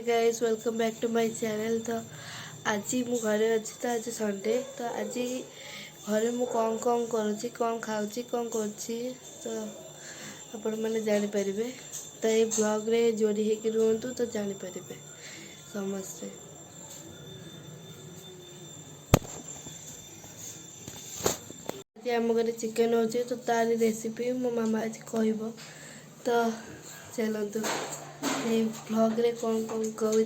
Guys welcome back to my channel. तो आज मु घरे अच्छी तो आज संडे तो आज घरे मु कौन कौन करुँची कौन खाऊँची कौन करुँची तो आपण मैंने जानीपर। तो ये ब्लॉग रे जोड़ी होकर रुहतु तो जानीपर समस्ते। आज आम घर चिकेन हो तो तार रेसिपी मो मामा आज कह तो चलतु ये ब्लॉग रे कौन कौन कहूँ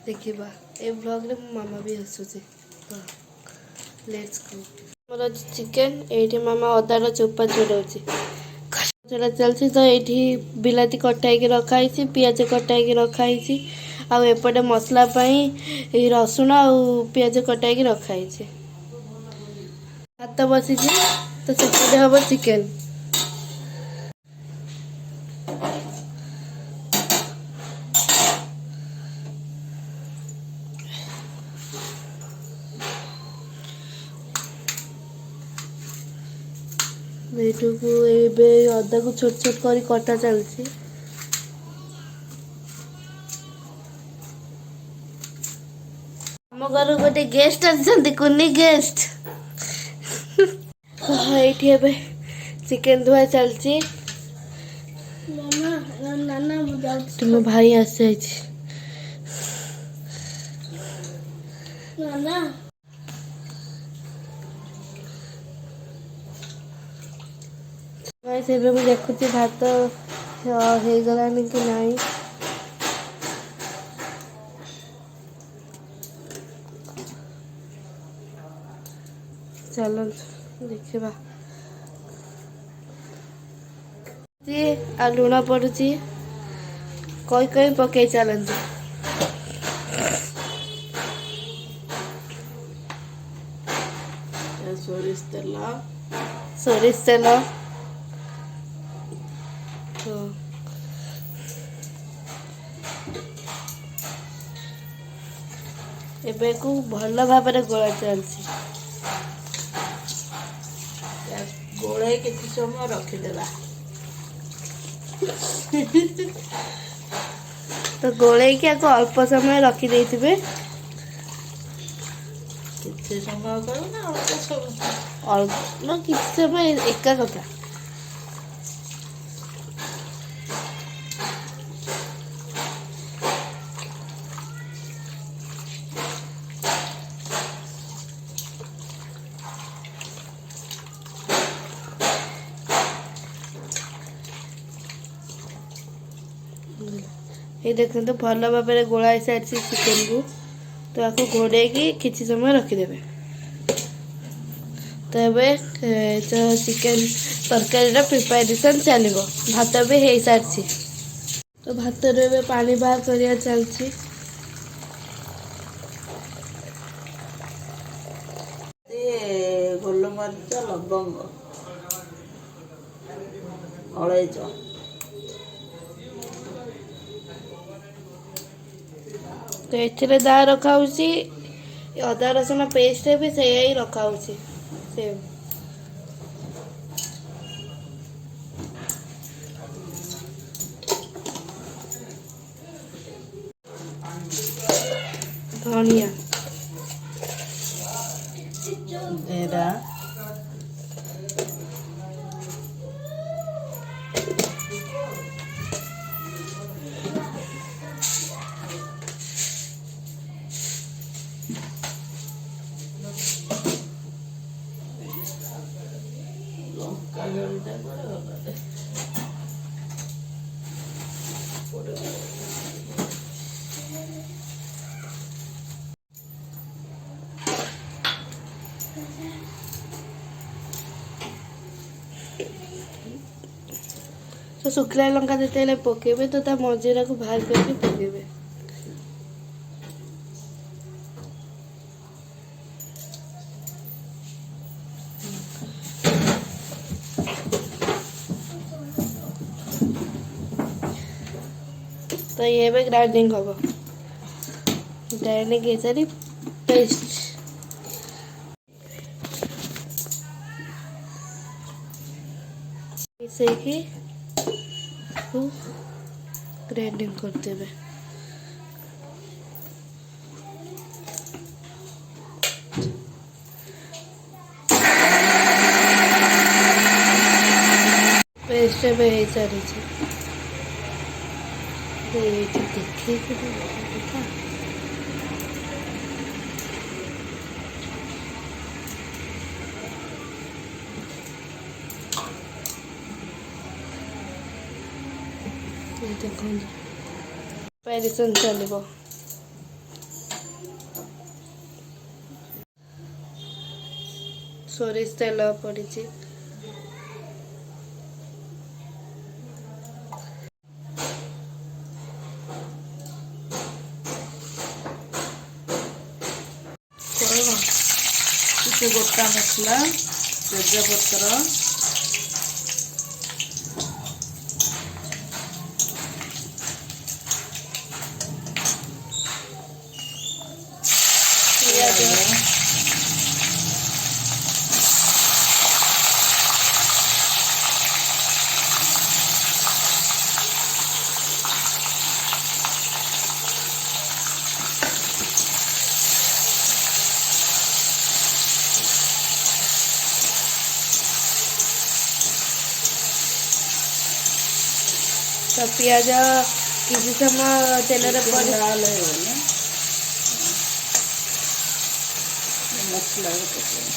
देखा। ये ब्लॉग रे मो मामा भी हसुचे तो लेट्स गो। मोर चिकेन ये मामा अदार चोपा छड़ाऊँच चला चलती तो ये बिलाती कटाई रखाई पियाज कटाई रखाई आउपटे मसला रसुण आ पियाज कटाई रखाई भात बसी तो सेपटे हम चिकेन को अदा को छोट छोट कर कटा चलती आम घर गोटे गेस्ट आछंती कुनी गेस्ट ये चिकेन धुआ चलती तुम भाई आसी से मुझे देखुची भात हो गलानी कि नहीं। चलो देखा आ लुण पड़ुची कई कई पकई चलती सोरिष तेल तो एबे को भल भाव गोला चलती गोड़े किसी समय रखीदेला तो गोले कि अल्प समय रखी देथिबे किसी समय करू ना अल्प समय अल्प ना किसी समय एका कथा ये देखते तो भल भाव गोला सारी चिकेन को तो आपको घोड़े किसी समय रखिदे तो ये तो चिकेन तरकारी प्रिपेरेसन चलो भात भी हो सारी तो भात रे पानी बाहर करिया चलती गोलमरीच लवंग अलैच तो ये दा रखा अदा रसुण पेस्ट भी से ही रखा सेम धनिया जीरा तो शुखला लंका जिते पकेबे तो मजीरा को बाहर करके पकेबे तो ये भी ग्राइंडिंग हम ग्राइंडिंग ये सारी पेस्ट ग्राइंडिंग करते ऑलमोस्ट एबे हो सारी देखिए देखा देखो पैरिसन चलो सोरिष तेल पड़ी ଟିକେ ଗୋଟା ମସଲା ତେଜପତ୍ର ପିଆଜ तो पियाज किसी समय तेल लाल ହେଇଗଲେ ମସଲା ପକେଇବା।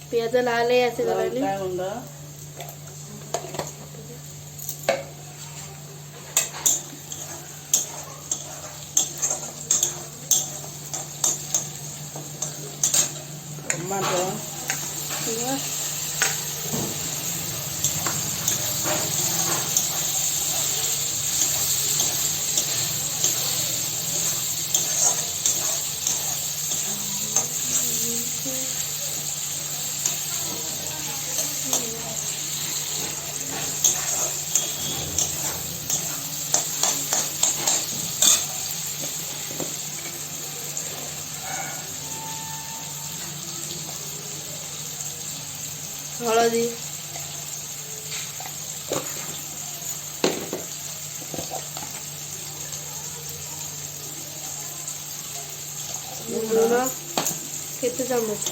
ପିଆଜ ଲାଲ ହେଇ ଆସିଗଲାଣି। ଲଙ୍କା ଗୁଣ୍ଡ ଟମାଟୋ हलदी लूण केते चम्मच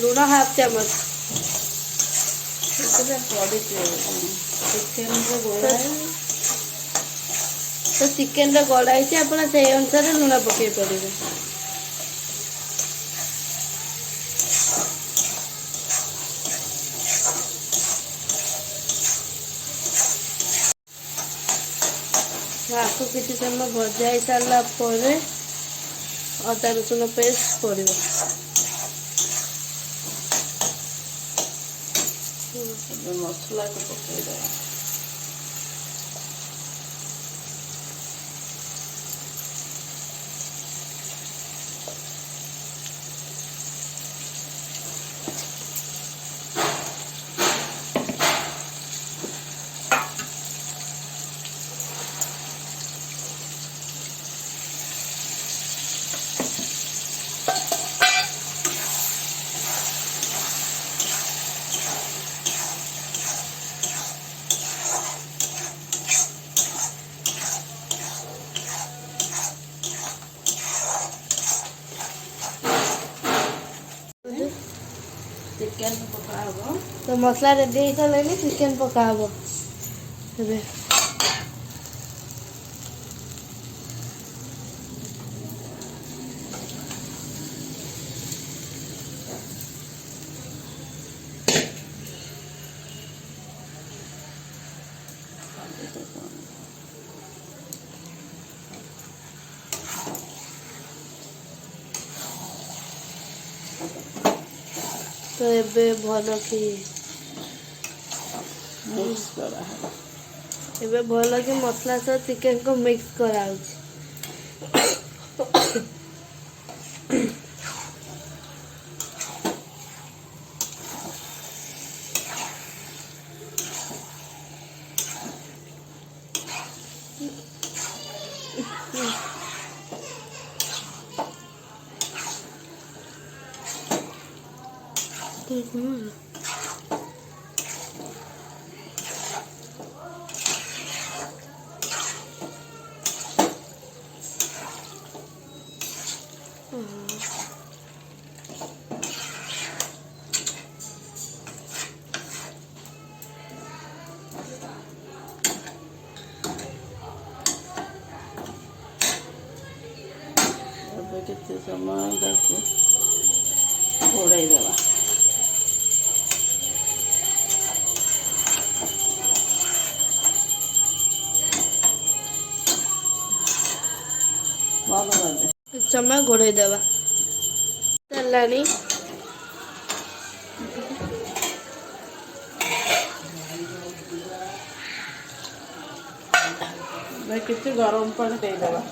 लूण हाफ चम्मच तो चिकेन गड़ाई आप से अनुसार लूण पकई पारे। आपको किसी समय भजा ही सारा पर अदा रसुण पेस्ट पड़े मसला को पकेइदेवा। चिकेन पकाब तो मसला रेडी हो सारे चिकेन पकाब ए तो एबे भल कि मिक्स करा एबे भल कि मसला सह चिकेन को मिक्स करा ଏବେ କେତେ ସମୟ ତାକୁ ଘୋଡ଼ାଇ ଦେବା। ବନ୍ଦ କରିଦେ। କିଛି ସମୟ ଘୋଡ଼େଇ ଦେବା। ହେଲାଣି। ଏବେ କିଛି ଗରମ ପାଣି ଦେଇଦେବା।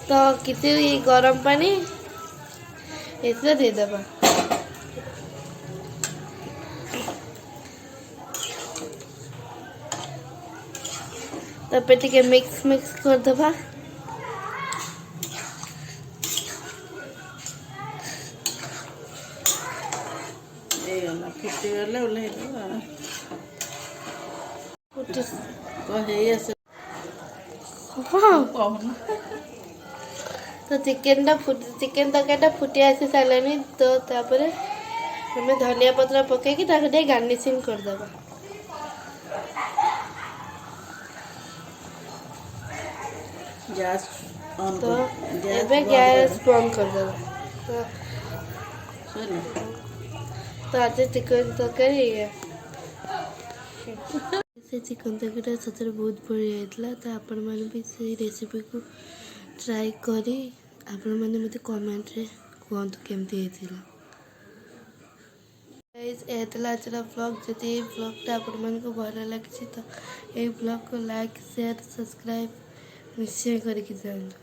ତ କିଛି ଗରମ ପାଣି ଏଥିରେ ଦେଇଦେବା। ତାପରେ ଟିକେ ମିକ୍ସ କରିଦେବା। ହେଇଗଲା, ଫୁଟିଗଲେ ଓହ୍ଲେଇଦେବା। ହେଇ ଆସ କହୁନ। ତ ଚିକେନ ତରକାରୀଟା ଫୁଟି ଆସି ସାରିଲାଣି। ତ ତାପରେ ଆମେ ଧନିଆ ପତ୍ର ପକେଇକି ତାକୁ ଟିକେ ଗାର୍ନିସିଂ କରିଦେବା। ଗ୍ୟାସ୍ ଅନ୍ ତ କରି ଏବେ ବନ୍ଦ ଗ୍ୟାସ୍ କରିଦେ। ବନ୍ଦ କରିଦେବା। ସରିଲା। ତ ଆଜି ଚିକେନ ତରକାରୀ ସେ ଚିକେନ ତରକାରୀଟା ସତରେ ବହୁତ ବଢ଼ିଆ ହେଇଥିଲା। ତ ଆପଣମାନେ ବି ସେଇ ରେସିପିକୁ ଟ୍ରାଏ କରି ଆପଣମାନେ ମୋତେ କମେଣ୍ଟରେ କୁହନ୍ତୁ କେମିତି ହେଇଥିଲା। ଏହା ଥିଲା ଆଜିର ବ୍ଲଗ୍। ଯଦି ଏଇ ବ୍ଲଗ୍ଟା ଆପଣମାନଙ୍କୁ ଭଲ ଲାଗିଛି ତ ଏଇ ବ୍ଲଗ୍କୁ ଲାଇକ୍, ସେୟାର, ସବସ୍କ୍ରାଇବ୍ ନିଶ୍ଚୟ କରିକି ଯାଆନ୍ତୁ।